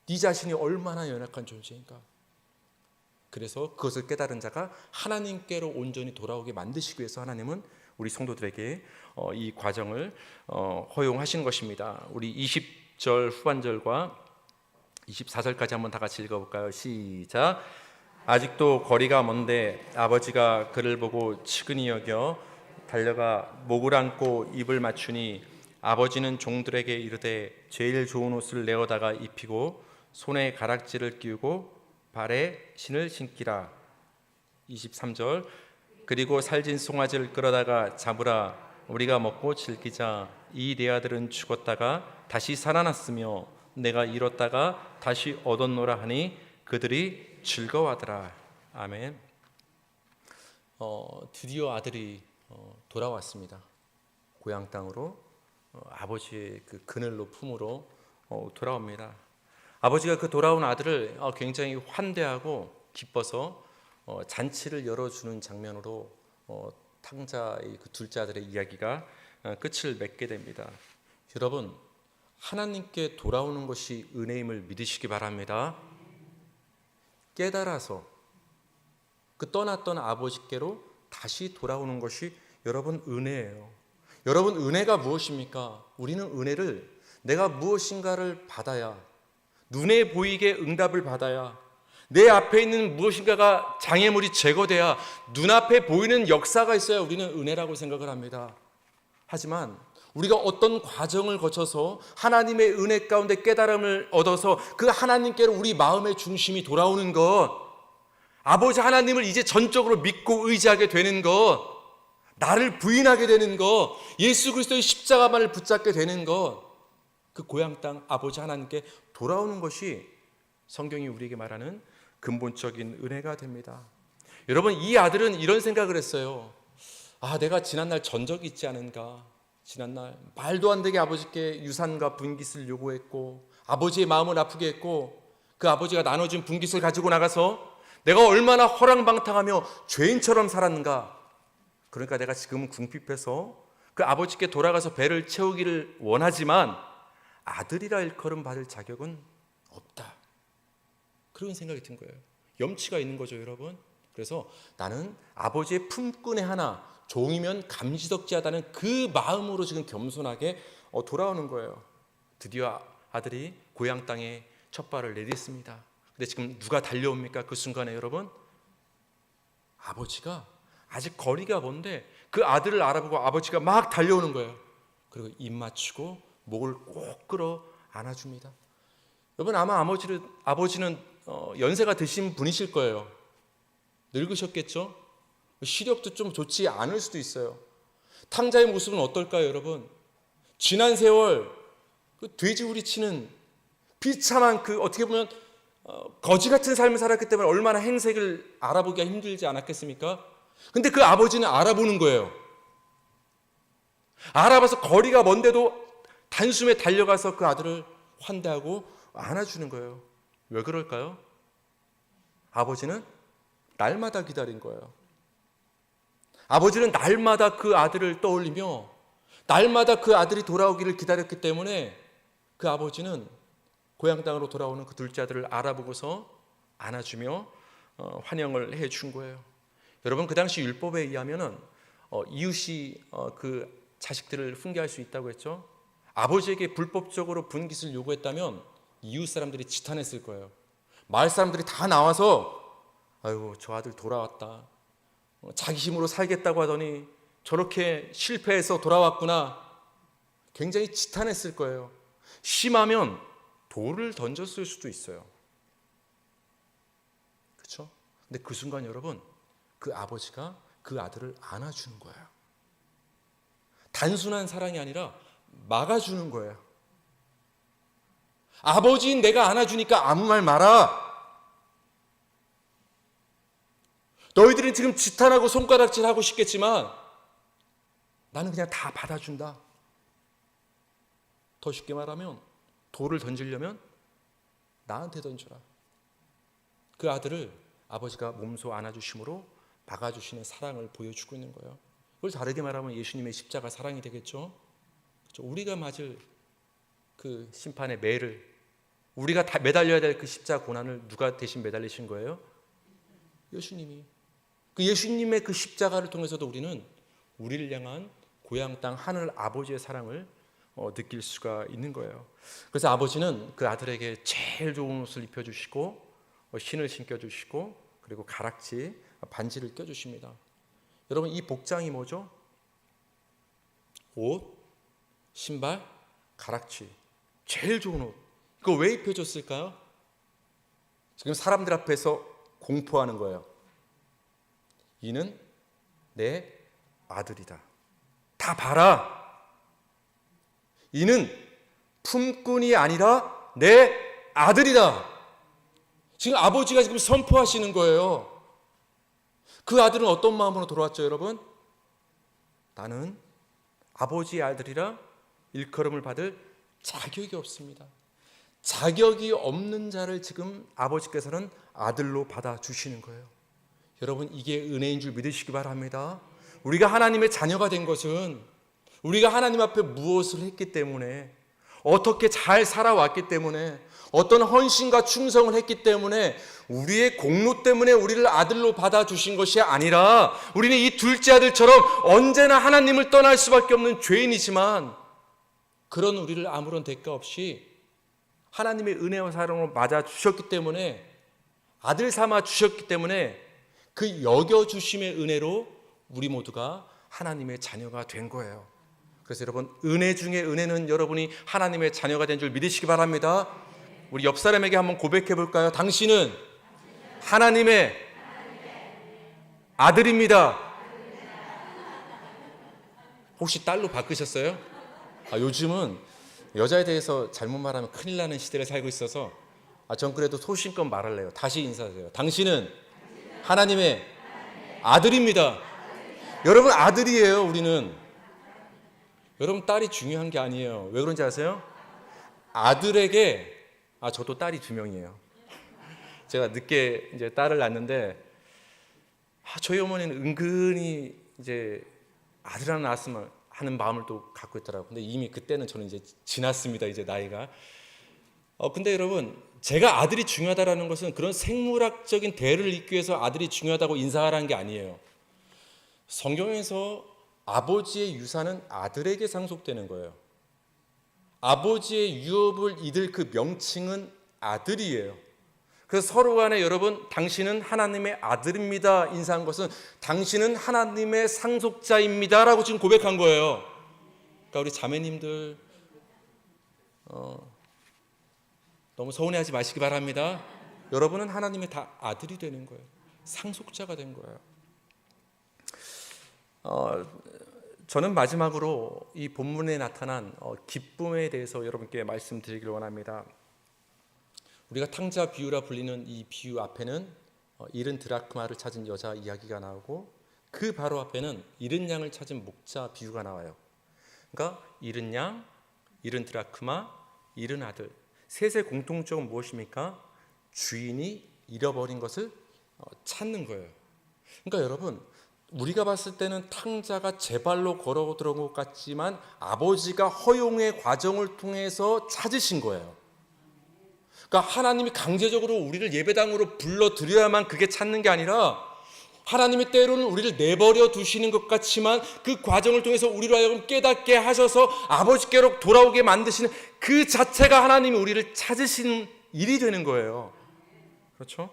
네 자신이 얼마나 연약한 존재인가. 그래서 그것을 깨달은 자가 하나님께로 온전히 돌아오게 만드시기 위해서 하나님은 우리 성도들에게 이 과정을 허용하시는 것입니다. 우리 20절 후반절과 24절까지 한번 다 같이 읽어볼까요? 시작. 아직도 거리가 먼데 아버지가 그를 보고 측은히 여겨 달려가 목을 안고 입을 맞추니 아버지는 종들에게 이르되 제일 좋은 옷을 내어다가 입히고 손에 가락지를 끼우고 발에 신을 신기라. 23절. 그리고 살진 송아지를 끌어다가 잡으라. 우리가 먹고 즐기자. 이 네 아들은 죽었다가 다시 살아났으며 내가 잃었다가 다시 얻었노라 하니 그들이 즐거워하더라. 아멘. 드디어 아들이 돌아왔습니다. 고향 땅으로 아버지의 그 그늘로 품으로 돌아옵니다. 아버지가 그 돌아온 아들을 굉장히 환대하고 기뻐서 잔치를 열어주는 장면으로 탕자의 그 둘째 아들의 이야기가 끝을 맺게 됩니다. 여러분, 하나님께 돌아오는 것이 은혜임을 믿으시기 바랍니다. 깨달아서 그 떠났던 아버지께로 다시 돌아오는 것이 여러분 은혜예요. 여러분, 은혜가 무엇입니까? 우리는 은혜를 내가 무엇인가를 받아야, 눈에 보이게 응답을 받아야, 내 앞에 있는 무엇인가가 장애물이 제거돼야, 눈앞에 보이는 역사가 있어야 우리는 은혜라고 생각을 합니다. 하지만 우리가 어떤 과정을 거쳐서 하나님의 은혜 가운데 깨달음을 얻어서 그 하나님께로 우리 마음의 중심이 돌아오는 것, 아버지 하나님을 이제 전적으로 믿고 의지하게 되는 것, 나를 부인하게 되는 것, 예수 그리스도의 십자가만을 붙잡게 되는 것, 그 고향 땅 아버지 하나님께 돌아오는 것이 성경이 우리에게 말하는 근본적인 은혜가 됩니다. 여러분, 이 아들은 이런 생각을 했어요. 내가 지난날 전적이 있지 않은가. 지난날 말도 안 되게 아버지께 유산과 분깃을 요구했고 아버지의 마음을 아프게 했고, 그 아버지가 나눠준 분깃을 가지고 나가서 내가 얼마나 허랑방탕하며 죄인처럼 살았는가. 그러니까 내가 지금은 궁핍해서 그 아버지께 돌아가서 배를 채우기를 원하지만 아들이라 일컬음 받을 자격은 없다. 그런 생각이 든 거예요. 염치가 있는 거죠, 여러분. 그래서 나는 아버지의 품꾼의 하나, 종이면 감지덕지하다는 그 마음으로 지금 겸손하게 돌아오는 거예요. 드디어 아들이 고향 땅에 첫 발을 내딛습니다. 근데 지금 누가 달려옵니까? 그 순간에 여러분, 아버지가 아직 거리가 먼데 그 아들을 알아보고 아버지가 막 달려오는 거예요. 그리고 입 맞추고 목을 꼭 끌어 안아줍니다. 여러분, 아마 아버지는 연세가 드신 분이실 거예요. 늙으셨겠죠? 시력도 좀 좋지 않을 수도 있어요. 탕자의 모습은 어떨까요, 여러분? 지난 세월 그 돼지우리치는 비참한 그 어떻게 보면 거지 같은 삶을 살았기 때문에 얼마나 행색을 알아보기가 힘들지 않았겠습니까? 근데 그 아버지는 알아보는 거예요. 알아봐서 거리가 먼데도 단숨에 달려가서 그 아들을 환대하고 안아주는 거예요. 왜 그럴까요? 아버지는 날마다 기다린 거예요. 아버지는 날마다 그 아들을 떠올리며 날마다 그 아들이 돌아오기를 기다렸기 때문에 그 아버지는 고향 땅으로 돌아오는 그 둘째 아들을 알아보고서 안아주며 환영을 해준 거예요. 여러분, 그 당시 율법에 의하면은 이웃이 그 자식들을 훈계할 수 있다고 했죠. 아버지에게 불법적으로 분깃을 요구했다면 이웃 사람들이 지탄했을 거예요. 마을 사람들이 다 나와서 아이고, 저 아들 돌아왔다. 자기 힘으로 살겠다고 하더니 저렇게 실패해서 돌아왔구나. 굉장히 지탄했을 거예요. 심하면 돌을 던졌을 수도 있어요. 그렇죠? 근데 그 순간 여러분, 그 아버지가 그 아들을 안아주는 거예요. 단순한 사랑이 아니라 막아주는 거예요. 아버지인 내가 안아주니까 아무 말 마라. 너희들은 지금 지탄하고 손가락질하고 싶겠지만 나는 그냥 다 받아준다. 더 쉽게 말하면 돌을 던지려면 나한테 던져라. 그 아들을 아버지가 몸소 안아주심으로 막아주시는 사랑을 보여주고 있는 거예요. 그걸 다르게 말하면 예수님의 십자가 사랑이 되겠죠. 그렇죠? 우리가 맞을 그 심판의 매를, 우리가 다 매달려야 될 그 십자가 고난을 누가 대신 매달리신 거예요? 예수님이. 그 예수님의 그 십자가를 통해서도 우리는 우리를 향한 고향 땅 하늘 아버지의 사랑을 느낄 수가 있는 거예요. 그래서 아버지는 그 아들에게 제일 좋은 옷을 입혀주시고 신을 신겨주시고 그리고 가락지 반지를 껴주십니다. 여러분, 이 복장이 뭐죠? 옷, 신발, 가락지, 제일 좋은 옷. 그거 왜 입혀줬을까요? 지금 사람들 앞에서 공포하는 거예요. 이는 내 아들이다. 다 봐라. 이는 품꾼이 아니라 내 아들이다. 지금 아버지가 지금 선포하시는 거예요. 그 아들은 어떤 마음으로 돌아왔죠, 여러분? 나는 아버지의 아들이라 일컬음을 받을 자격이 없습니다. 자격이 없는 자를 지금 아버지께서는 아들로 받아주시는 거예요. 여러분, 이게 은혜인 줄 믿으시기 바랍니다. 우리가 하나님의 자녀가 된 것은 우리가 하나님 앞에 무엇을 했기 때문에, 어떻게 잘 살아왔기 때문에, 어떤 헌신과 충성을 했기 때문에, 우리의 공로 때문에 우리를 아들로 받아주신 것이 아니라 우리는 이 둘째 아들처럼 언제나 하나님을 떠날 수밖에 없는 죄인이지만 그런 우리를 아무런 대가 없이 하나님의 은혜와 사랑으로 맞아주셨기 때문에, 아들 삼아 주셨기 때문에 그 여겨주심의 은혜로 우리 모두가 하나님의 자녀가 된 거예요. 그래서 여러분, 은혜 중에 은혜는 여러분이 하나님의 자녀가 된 줄 믿으시기 바랍니다. 우리 옆 사람에게 한번 고백해 볼까요? 당신은 하나님의 아들입니다. 혹시 딸로 바꾸셨어요? 요즘은 여자에 대해서 잘못 말하면 큰일 나는 시대를 살고 있어서 전 그래도 소신껏 말할래요. 다시 인사하세요. 당신은 하나님의 아들입니다. 여러분, 아들이에요. 우리는. 여러분, 딸이 중요한 게 아니에요. 왜 그런지 아세요? 아들에게, 저도 딸이 2명이에요. 제가 늦게 이제 딸을 낳았는데, 저희 어머니는 은근히 이제 아들 하나 낳았으면 하는 마음을 또 갖고 있더라고요. 근데 이미 그때는 저는 이제 지났습니다. 이제 나이가. 근데 여러분, 제가 아들이 중요하다라는 것은 그런 생물학적인 대를 잇기 위해서 아들이 중요하다고 인사하라는 게 아니에요. 성경에서 아버지의 유산은 아들에게 상속되는 거예요. 아버지의 유업을 이들 그 명칭은 아들이에요. 그래서 서로 간에 여러분, 당신은 하나님의 아들입니다 인사한 것은 당신은 하나님의 상속자입니다 라고 지금 고백한 거예요. 그러니까 우리 자매님들 너무 서운해하지 마시기 바랍니다. 여러분은 하나님의 다 아들이 되는 거예요. 상속자가 된 거예요. 저는 마지막으로 이 본문에 나타난 기쁨에 대해서 여러분께 말씀드리길 원합니다. 우리가 탕자 비유라 불리는 이 비유 앞에는 잃은 드라크마를 찾은 여자 이야기가 나오고 그 바로 앞에는 잃은 양을 찾은 목자 비유가 나와요. 그러니까 잃은 양, 잃은 드라크마, 잃은 아들, 셋의 공통점은 무엇입니까? 주인이 잃어버린 것을 찾는 거예요. 그러니까 여러분, 우리가 봤을 때는 탕자가 제 발로 걸어 들어온 것 같지만 아버지가 허용의 과정을 통해서 찾으신 거예요. 그러니까 하나님이 강제적으로 우리를 예배당으로 불러들여야만 그게 찾는 게 아니라 하나님이 때로는 우리를 내버려 두시는 것 같지만 그 과정을 통해서 우리로 하여금 깨닫게 하셔서 아버지께로 돌아오게 만드시는 그 자체가 하나님이 우리를 찾으시는 일이 되는 거예요. 그렇죠?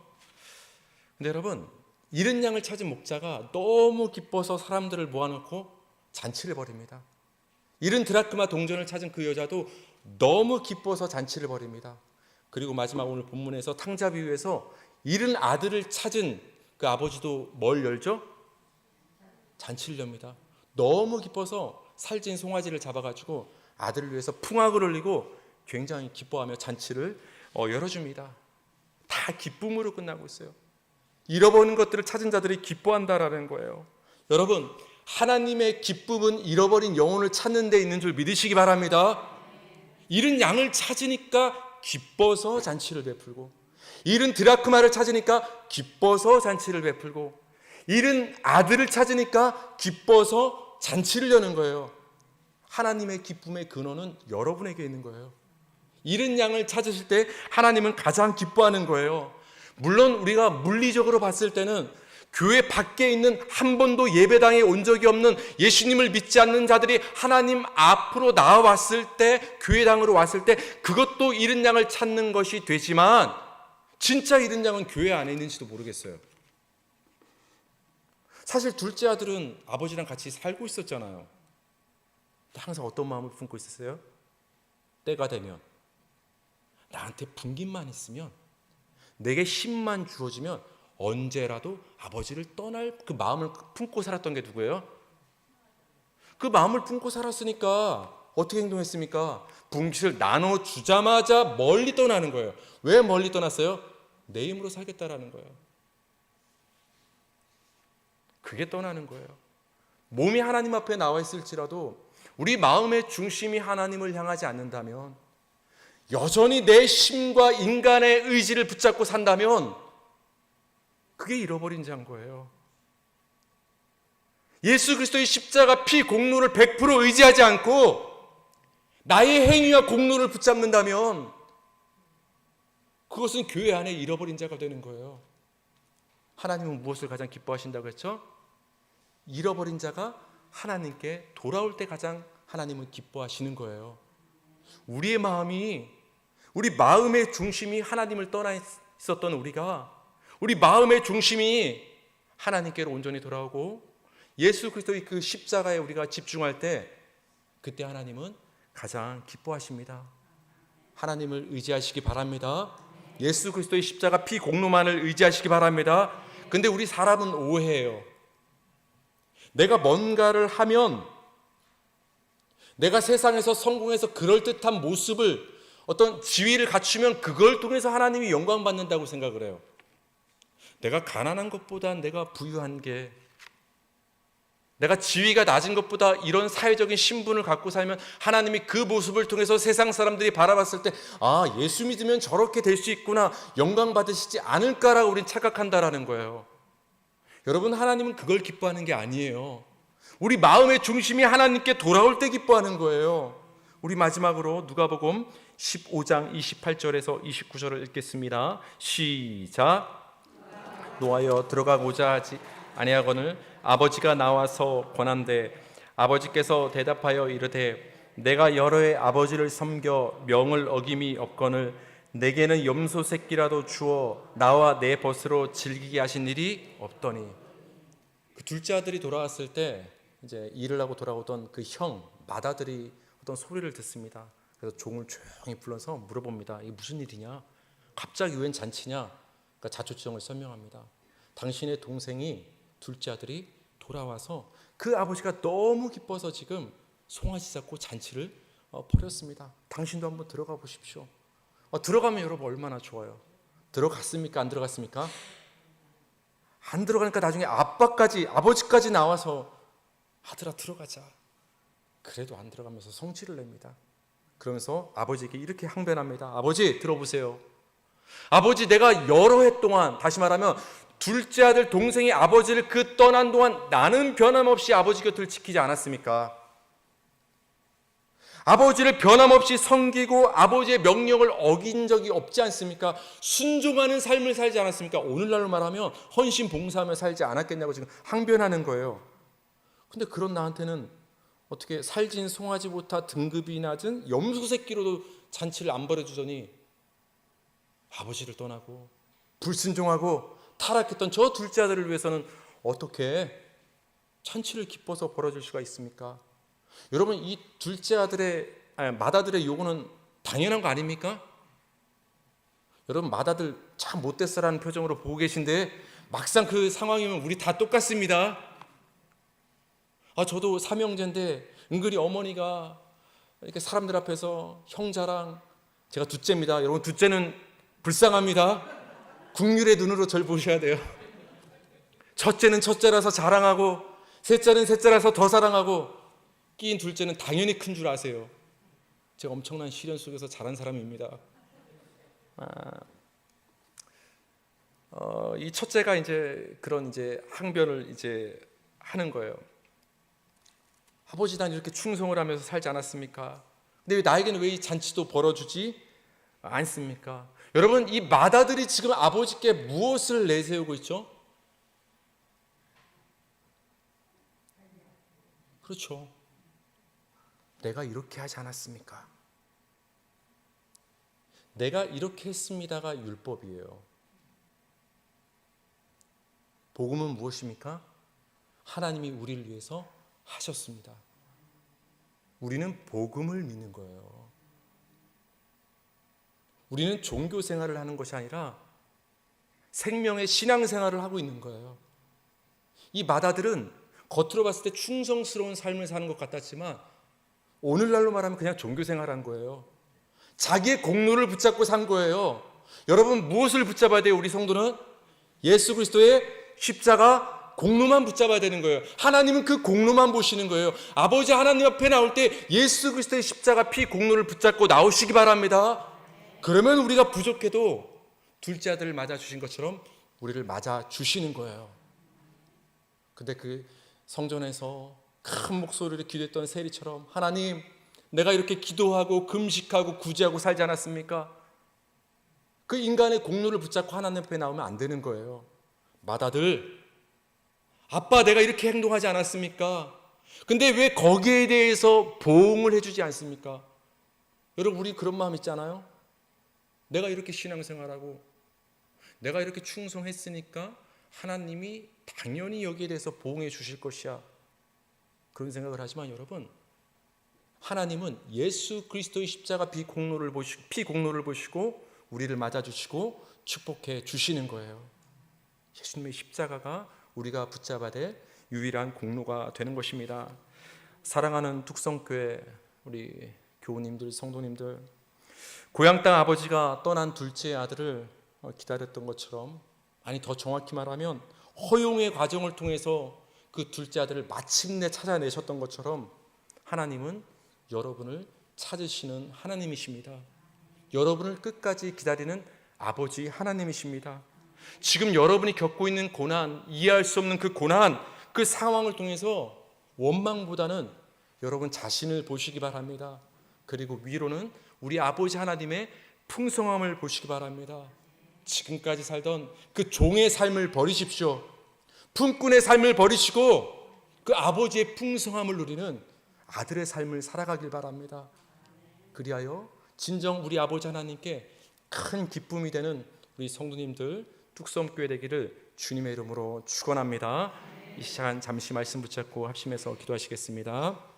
근데 여러분, 잃은 양을 찾은 목자가 너무 기뻐서 사람들을 모아놓고 잔치를 벌입니다. 잃은 드라크마 동전을 찾은 그 여자도 너무 기뻐서 잔치를 벌입니다. 그리고 마지막 오늘 본문에서 탕자 비유에서 잃은 아들을 찾은 그 아버지도 뭘 열죠? 잔치를 엽니다. 너무 기뻐서 살찐 송아지를 잡아가지고 아들을 위해서 풍악을 흘리고 굉장히 기뻐하며 잔치를 열어줍니다. 다 기쁨으로 끝나고 있어요. 잃어버린 것들을 찾은 자들이 기뻐한다라는 거예요. 여러분, 하나님의 기쁨은 잃어버린 영혼을 찾는 데 있는 줄 믿으시기 바랍니다. 잃은 양을 찾으니까 기뻐서 잔치를 베풀고, 잃은 드라크마를 찾으니까 기뻐서 잔치를 베풀고, 잃은 아들을 찾으니까 기뻐서 잔치를 여는 거예요. 하나님의 기쁨의 근원은 여러분에게 있는 거예요. 잃은 양을 찾으실 때 하나님은 가장 기뻐하는 거예요. 물론 우리가 물리적으로 봤을 때는 교회 밖에 있는 한 번도 예배당에 온 적이 없는 예수님을 믿지 않는 자들이 하나님 앞으로 나와왔을 때, 교회당으로 왔을 때 그것도 잃은 양을 찾는 것이 되지만 진짜 잃은 양은 교회 안에 있는지도 모르겠어요. 사실 둘째 아들은 아버지랑 같이 살고 있었잖아요. 항상 어떤 마음을 품고 있었어요? 때가 되면 나한테 분깃만 있으면, 내게 힘만 주어지면 언제라도 아버지를 떠날 그 마음을 품고 살았던 게 누구예요? 그 마음을 품고 살았으니까 어떻게 행동했습니까? 분깃을 나눠주자마자 멀리 떠나는 거예요. 왜 멀리 떠났어요? 내 힘으로 살겠다라는 거예요. 그게 떠나는 거예요. 몸이 하나님 앞에 나와 있을지라도 우리 마음의 중심이 하나님을 향하지 않는다면, 여전히 내 힘과 인간의 의지를 붙잡고 산다면 그게 잃어버린 자인 거예요. 예수 그리스도의 십자가 피 공로를 100% 의지하지 않고 나의 행위와 공로를 붙잡는다면 그것은 교회 안에 잃어버린 자가 되는 거예요. 하나님은 무엇을 가장 기뻐하신다고 했죠? 잃어버린 자가 하나님께 돌아올 때 가장 하나님은 기뻐하시는 거예요. 우리의 마음의 중심이 하나님을 떠나 있었던 우리 마음의 중심이 하나님께로 온전히 돌아오고 예수 그리스도의 그 십자가에 우리가 집중할 때, 그때 하나님은 가장 기뻐하십니다. 하나님을 의지하시기 바랍니다. 예수 그리스도의 십자가 피 공로만을 의지하시기 바랍니다. 근데 우리 사람은 오해해요. 내가 뭔가를 하면, 내가 세상에서 성공해서 그럴듯한 모습을, 어떤 지위를 갖추면 그걸 통해서 하나님이 영광 받는다고 생각을 해요. 내가 가난한 것보다 내가 부유한 게, 내가 지위가 낮은 것보다 이런 사회적인 신분을 갖고 살면 하나님이 그 모습을 통해서 세상 사람들이 바라봤을 때, 아, 예수 믿으면 저렇게 될 수 있구나, 영광 받으시지 않을까라고 우린 착각한다라는 거예요. 여러분, 하나님은 그걸 기뻐하는 게 아니에요. 우리 마음의 중심이 하나님께 돌아올 때 기뻐하는 거예요. 우리 마지막으로 누가복음 15장 28절에서 29절을 읽겠습니다. 시작. 노하여 들어가고자 하지 아니하거늘 아버지가 나와서 권한대 아버지께서 대답하여 이르되 내가 여러 해 아버지를 섬겨 명을 어김이 없거늘 내게는 염소 새끼라도 주어 나와 내 벗으로 즐기게 하신 일이 없더니. 그 둘째 아들이 돌아왔을 때 이제 일을 하고 돌아오던 그 형 맏아들이 어떤 소리를 듣습니다. 그래서 종을 조용히 불러서 물어봅니다. 이게 무슨 일이냐? 갑자기 웬 잔치냐? 그러니까 자초지종을 설명합니다. 당신의 동생이 둘째 아들이 돌아와서 그 아버지가 너무 기뻐서 지금 송아지 잡고 잔치를 벌였습니다. 당신도 한번 들어가 보십시오. 들어가면 여러분 얼마나 좋아요. 들어갔습니까? 안 들어갔습니까? 안 들어가니까 나중에 아버지까지 나와서 아들아 들어가자. 그래도 안 들어가면서 성질을 냅니다. 그러면서 아버지에게 이렇게 항변합니다. 아버지 들어보세요. 아버지 내가 여러 해 동안, 다시 말하면 둘째 아들 동생이 아버지를 그 떠난 동안 나는 변함없이 아버지 곁을 지키지 않았습니까? 아버지를 변함없이 섬기고 아버지의 명령을 어긴 적이 없지 않습니까? 순종하는 삶을 살지 않았습니까? 오늘날로 말하면 헌신 봉사하며 살지 않았겠냐고 지금 항변하는 거예요. 근데 그런 나한테는 어떻게 살진 송아지보다 등급이 낮은 염소 새끼로도 잔치를 안 벌여주더니 아버지를 떠나고 불순종하고 타락했던 저 둘째 아들을 위해서는 어떻게 잔치를 기뻐서 벌어줄 수가 있습니까? 여러분 이 둘째 아들의 맏아들의 요구는 당연한 거 아닙니까? 여러분 맏아들 참 못됐어라는 표정으로 보고 계신데 막상 그 상황이면 우리 다 똑같습니다. 저도 삼형제인데 은근히 어머니가 이렇게 사람들 앞에서 형 자랑, 제가 둘째입니다. 여러분 둘째는 불쌍합니다. 국률의 눈으로 절 보셔야 돼요. 첫째는 첫째라서 자랑하고 셋째는 셋째라서 더 사랑하고 끼인 둘째는 당연히 큰 줄 아세요. 제가 엄청난 시련 속에서 자란 사람입니다. 이 첫째가 이제 그런 항변을 하는 거예요. 아버지 난 이렇게 충성을 하면서 살지 않았습니까? 근데 왜 나에게는 왜 이 잔치도 벌어주지 않습니까? 여러분 이 맏아들이 지금 아버지께 무엇을 내세우고 있죠? 그렇죠. 내가 이렇게 하지 않았습니까? 내가 이렇게 했습니다가 율법이에요. 복음은 무엇입니까? 하나님이 우리를 위해서 하셨습니다. 우리는 복음을 믿는 거예요. 우리는 종교 생활을 하는 것이 아니라 생명의 신앙 생활을 하고 있는 거예요. 이 맏아들은 겉으로 봤을 때 충성스러운 삶을 사는 것 같았지만 오늘날로 말하면 그냥 종교 생활한 거예요. 자기의 공로를 붙잡고 산 거예요. 여러분 무엇을 붙잡아야 돼요? 우리 성도는 예수 그리스도의 십자가 공로만 붙잡아야 되는 거예요. 하나님은 그 공로만 보시는 거예요. 아버지 하나님 앞에 나올 때 예수 그리스도의 십자가 피 공로를 붙잡고 나오시기 바랍니다. 그러면 우리가 부족해도 둘째 아들을 맞아주신 것처럼 우리를 맞아주시는 거예요. 근데 그 성전에서 큰 목소리로 기도했던 세리처럼 하나님 내가 이렇게 기도하고 금식하고 구제하고 살지 않았습니까? 그 인간의 공로를 붙잡고 하나님 앞에 나오면 안 되는 거예요. 맏아들 아빠 내가 이렇게 행동하지 않았습니까? 근데 왜 거기에 대해서 보응을 해주지 않습니까? 여러분 우리 그런 마음 있잖아요. 내가 이렇게 신앙생활하고 내가 이렇게 충성했으니까 하나님이 당연히 여기에 대해서 보응해 주실 것이야. 그런 생각을 하지만 여러분 하나님은 예수 그리스도의 십자가 피 공로를 보시고 우리를 맞아주시고 축복해 주시는 거예요. 예수님의 십자가가 우리가 붙잡아야 될 유일한 공로가 되는 것입니다. 사랑하는 둑성교회 우리 교우님들 성도님들, 고향 땅 아버지가 떠난 둘째 아들을 기다렸던 것처럼, 아니 더 정확히 말하면 허용의 과정을 통해서 그 둘째 아들을 마침내 찾아내셨던 것처럼 하나님은 여러분을 찾으시는 하나님이십니다. 여러분을 끝까지 기다리는 아버지 하나님이십니다. 지금 여러분이 겪고 있는 고난, 이해할 수 없는 그 고난, 그 상황을 통해서 원망보다는 여러분 자신을 보시기 바랍니다. 그리고 위로는 우리 아버지 하나님의 풍성함을 보시기 바랍니다. 지금까지 살던 그 종의 삶을 버리십시오. 품꾼의 삶을 버리시고 그 아버지의 풍성함을 누리는 아들의 삶을 살아가길 바랍니다. 그리하여 진정 우리 아버지 하나님께 큰 기쁨이 되는 우리 성도님들 뚝섬교회 되기를 주님의 이름으로 축원합니다. 이 시간 잠시 말씀 붙잡고 합심해서 기도하시겠습니다.